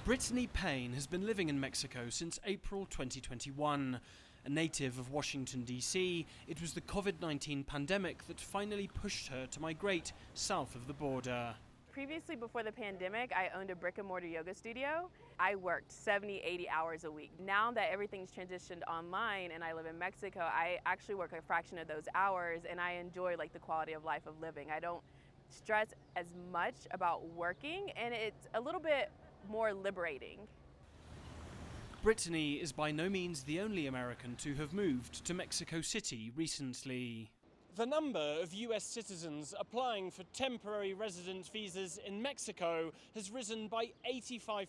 Brittany Payne has been living in Mexico since April 2021. A native of Washington, D.C., it was the COVID-19 pandemic that finally pushed her to migrate south of the border. Previously, before the pandemic, I owned a brick-and-mortar yoga studio. I worked 70, 80 hours a week. Now that everything's transitioned online and I live in Mexico, I actually work a fraction of those hours and I enjoy the quality of life of living. I don't stress as much about working and it's a little bit more liberating. Brittany is by no means the only American to have moved to Mexico City recently. The number of US citizens applying for temporary resident visas in Mexico has risen by 85%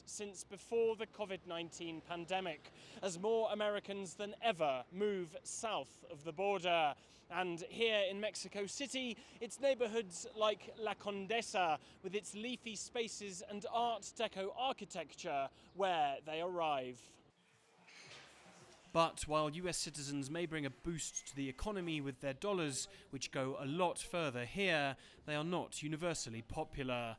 since before the COVID-19 pandemic, as more Americans than ever move south of the border. And here in Mexico City, it's neighborhoods like La Condesa, with its leafy spaces and Art Deco architecture, where they arrive. But while US citizens may bring a boost to the economy with their dollars, which go a lot further here, they are not universally popular.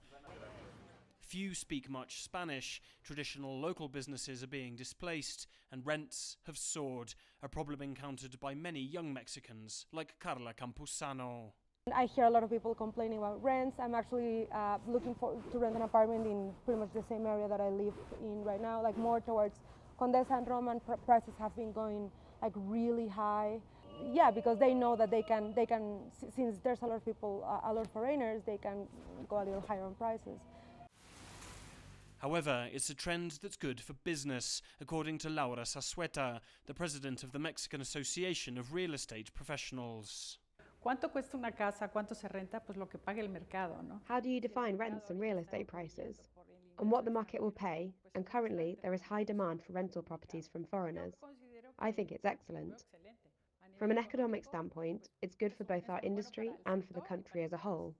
Few speak much Spanish, traditional local businesses are being displaced, and rents have soared, a problem encountered by many young Mexicans, like Carla Campuzano. I hear a lot of people complaining about rents. I'm actually looking to rent an apartment in pretty much the same area that I live in right now, more towards Condesa and Roma, and prices have been going really high. Yeah, because they know that they can, since there's a lot of people, a lot of foreigners, they can go a little higher on prices. However, it's a trend that's good for business, according to Laura Sasueta, the president of the Mexican Association of Real Estate Professionals. ¿Cuánto cuesta una casa? ¿Cuánto se renta? Pues lo que pague el mercado, ¿no? How do you define rents and real estate prices? On what the market will pay, and currently there is high demand for rental properties from foreigners. I think it's excellent. From an economic standpoint, it's good for both our industry and for the country as a whole.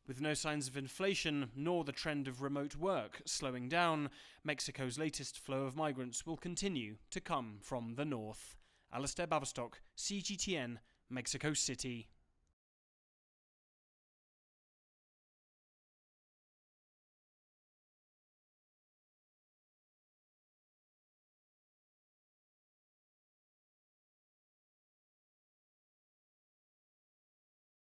With no signs of inflation, nor the trend of remote work slowing down, Mexico's latest flow of migrants will continue to come from the north. Alasdair, Baverstock, CGTN, Mexico City.